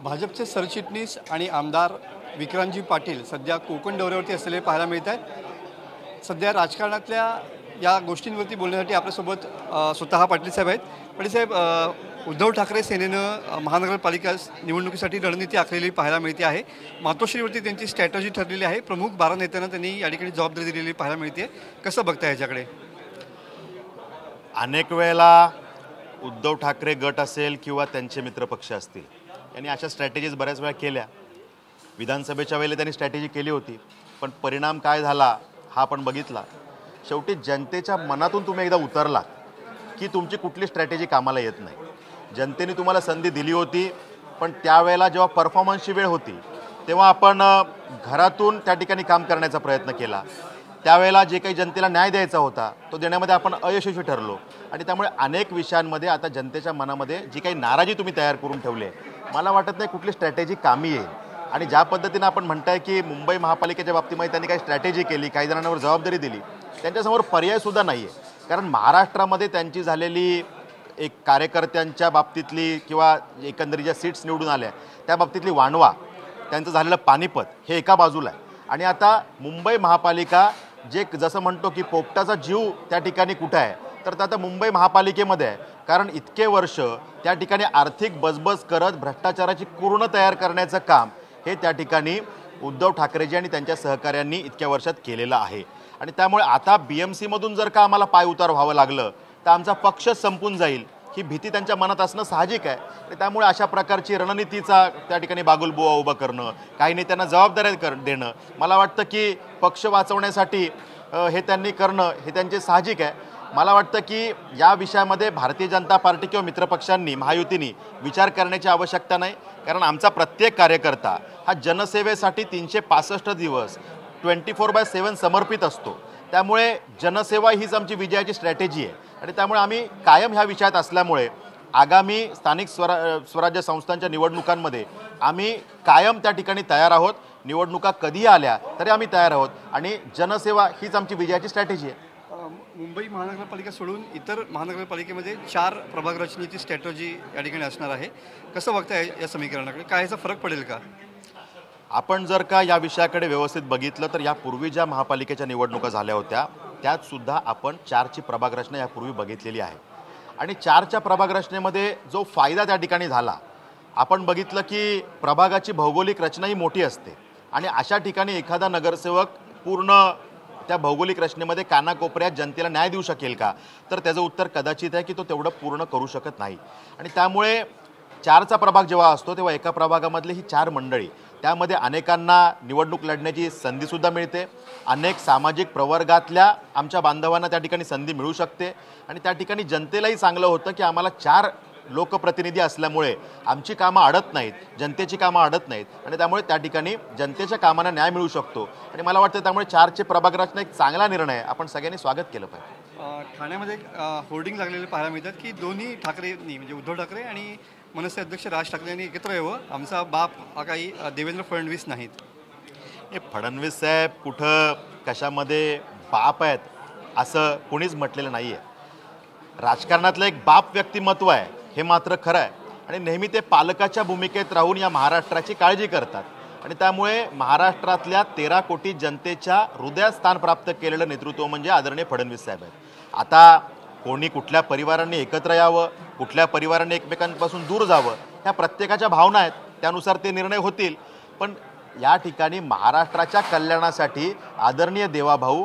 भाजपचे सरचिटणीस आणि आमदार विक्रांतजी पाटील सध्या कोकण दौऱ्यावरती असलेले पाहायला मिळत आहेत। सध्या राजकारणातल्या या गोष्टींवरती बोलण्यासाठी आपल्यासोबत स्वतः पाटील साहेब आहेत। पाटील साहेब, उद्धव ठाकरे सेनेनं महानगरपालिका निवडणुकीसाठी रणनीती आखलेली पाहायला मिळते आहे। मातोश्रीवरती त्यांची स्ट्रॅटेजी ठरलेली आहे। प्रमुख 12 नेत्यांना त्यांनी या ठिकाणी जबाबदारी दिलेली पाहायला मिळते। कसं बघताय याच्याकडे? अनेक वेळेला उद्धव ठाकरे गट असेल किंवा त्यांचे मित्रपक्ष असतील यांनी अशा स्ट्रॅटेजीज बऱ्याच वेळा केल्या। विधानसभेच्या वेळेला त्यांनी स्ट्रॅटेजी केली होती, पण परिणाम काय झाला हा आपण बघितला। शेवटी जनतेच्या मनातून तुम्ही एकदा उतरला की तुमची कुठली स्ट्रॅटेजी कामाला येत नाही। जनतेने तुम्हाला संधी दिली होती, पण त्यावेळेला जेव्हा परफॉर्मन्सची वेळ होती तेव्हा आपण घरातून त्या ठिकाणी काम करण्याचा प्रयत्न केला। त्यावेळेला जे काही जनतेला न्याय द्यायचा होता तो देण्यामध्ये आपण अयशस्वी ठरलो आणि त्यामुळे अनेक विषयांमध्ये आता जनतेच्या मनामध्ये जी काही नाराजी तुम्ही तयार करून ठेवली आहे, मला वाटत नाही कुठली स्ट्रॅटेजी कामी येईल। आणि ज्या पद्धतीने आपण म्हणताय की मुंबई महापालिकेच्या बाबतीमध्ये त्यांनी काही स्ट्रॅटेजी केली, काही जणांवर जबाबदारी दिली, त्यांच्यासमोर पर्यायसुद्धा नाही आहे। कारण महाराष्ट्रामध्ये त्यांची झालेली एक कार्यकर्त्यांच्या बाबतीतली किंवा एकंदरीत ज्या सीट्स निवडून आल्या त्या बाबतीतली वाणवा, त्यांचं झालेलं पानिपत हे एका बाजूला आहे। आणि आता मुंबई महापालिका जे जसं म्हणतो की पोपटाचा जीव त्या ठिकाणी कुठं आहे, तर आता मुंबई महापालिकेमध्ये आहे। कारण इतके वर्ष त्या ठिकाणी आर्थिक बजबज करत भ्रष्टाचाराची कुरण तयार करण्याचं काम हे त्या ठिकाणी उद्धव ठाकरेजी आणि त्यांच्या सहकाऱ्यांनी इतक्या वर्षात केलेलं आहे। आणि त्यामुळे आता BMC मधून जर का आम्हाला पाय उतार व्हावं लागलं तर आमचा पक्ष संपून जाईल ही भीती त्यांच्या मनात असणं साहजिक आहे। आणि त्यामुळे अशा प्रकारची रणनीतीचा त्या ठिकाणी बागुलबुवा उभं करणं, काही नेत्यांना जबाबदाऱ्या देणं, मला वाटतं की पक्ष वाचवण्यासाठी हे त्यांनी करणं हे त्यांचे साहजिक आहे। मला वाटतं की या विषयामध्ये भारतीय जनता पार्टी किंवा मित्रपक्षांनी महायुतींनी विचार करण्याची आवश्यकता नाही। कारण आमचा प्रत्येक कार्यकर्ता हा जनसेवेसाठी 365 दिवस 24/7 समर्पित असतो। त्यामुळे जनसेवा हीच आमची विजयाची स्ट्रॅटेजी आहे। आणि त्यामुळे आम्ही कायम ह्या विषयात असल्यामुळे आगामी स्थानिक स्वराज्य संस्थांच्या निवडणुकांमध्ये आम्ही कायम त्या ठिकाणी तयार आहोत। निवडणुका कधीही आल्या तरी आम्ही तयार आहोत आणि जनसेवा हीच आमची विजयाची स्ट्रॅटेजी आहे। मुंबई महानगरपालिका सोडून इतर महानगरपालिकेमध्ये 4 प्रभाग रचनेची स्ट्रॅटेजी या ठिकाणी असणार आहे। कसं बघताय या समीकरणाकडे? काय याचा फरक पडेल का? आपण जर का या विषयाकडे व्यवस्थित बघितलं तर यापूर्वी ज्या महापालिकेच्या निवडणुका झाल्या होत्या त्यात सुद्धा आपण 4ची प्रभाग रचना यापूर्वी बघितलेली आहे। आणि 4च्या प्रभाग रचनेमध्ये जो फायदा त्या ठिकाणी झाला, आपण बघितलं की प्रभागाची भौगोलिक रचना ही मोठी असते आणि अशा ठिकाणी एखादा नगरसेवक पूर्ण त्या भौगोलिक रचनेमध्ये कानाकोपऱ्यात जनतेला न्याय देऊ शकेल का, तर त्याचं उत्तर कदाचित आहे की तो तेवढं पूर्ण करू शकत नाही। आणि त्यामुळे 4चा प्रभाग जेव्हा असतो तेव्हा एका प्रभागामधली ही 4 मंडळी, त्यामध्ये अनेकांना निवडणूक लढण्याची संधीसुद्धा मिळते। अनेक सामाजिक प्रवर्गातल्या आमच्या बांधवांना त्या ठिकाणी संधी मिळू शकते आणि त्या ठिकाणी जनतेलाही चांगलं होतं की आम्हाला 4 लोकप्रतिनिधी असल्यामुळे आमची कामं अडत नाहीत, जनतेची कामं अडत नाहीत आणि त्यामुळे त्या ठिकाणी जनतेच्या कामांना न्याय मिळू शकतो। आणि मला वाटतं त्यामुळे 4चे प्रभाग रचना एक चांगला निर्णय आहे, आपण सगळ्यांनी स्वागत केलं पाहिजे। ठाण्यामध्ये होर्डिंग लागलेले पाहायला मिळतात की दोन्ही ठाकरेंनी म्हणजे उद्धव ठाकरे आणि मनसे अध्यक्ष राज ठाकरे यांनी एकत्र यावं, आमचा बाप हा काही देवेंद्र फडणवीस नाहीत। हे फडणवीस साहेब कुठं कशामध्ये बाप आहेत असं कोणीच म्हटलेलं नाही आहे। राजकारणातलं एक बाप व्यक्तिमत्व आहे हे मात्र खरं आहे आणि नेहमी ते पालकाच्या भूमिकेत राहून या महाराष्ट्राची काळजी करतात। आणि त्यामुळे महाराष्ट्रातल्या 13 कोटी जनतेच्या हृदयात स्थान प्राप्त केलेलं नेतृत्व म्हणजे आदरणीय फडणवीस साहेब आहेत। आता कोणी कुठल्या परिवारांनी एकत्र यावं, कुठल्या परिवारांनी एकमेकांपासून दूर जावं, ह्या प्रत्येकाच्या भावना आहेत, त्यानुसार ते निर्णय होतील। पण या ठिकाणी महाराष्ट्राच्या कल्याणासाठी आदरणीय देवाभाऊ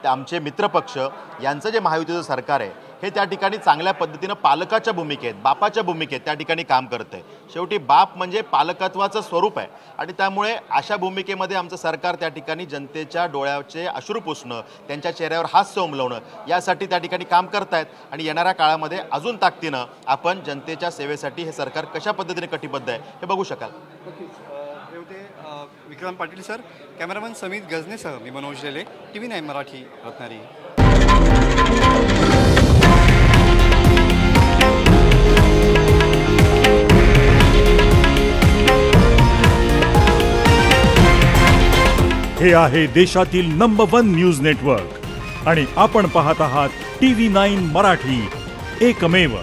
आमचे मित्रपक्ष यांचं जे महायुतीचं सरकार आहे हे त्या ठिकाणी चांगल्या पद्धतीनं पालकाच्या भूमिकेत, बापाच्या भूमिकेत त्या ठिकाणी काम करतं आहे। शेवटी बाप म्हणजे पालकत्वाचं स्वरूप आहे आणि त्यामुळे अशा भूमिकेमध्ये आमचं सरकार त्या ठिकाणी जनतेच्या डोळ्याचे अश्रू पुसणं, त्यांच्या चेहऱ्यावर हास्य उमलवणं यासाठी त्या ठिकाणी काम करतायत। आणि येणाऱ्या काळामध्ये अजून ताकदीनं आपण जनतेच्या सेवेसाठी हे सरकार कशा पद्धतीने कटिबद्ध आहे हे बघू शकाल। विक्रांत पाटील सर, कॅमेरामॅन समीत गजनेसह मी मनोज लेले, TV9 मराठी, रत्नागिरी। हे आहे देशातील नंबर 1 न्यूज नेटवर्क आणि आपण पाहत आहात TV9 मराठी, एकमेव।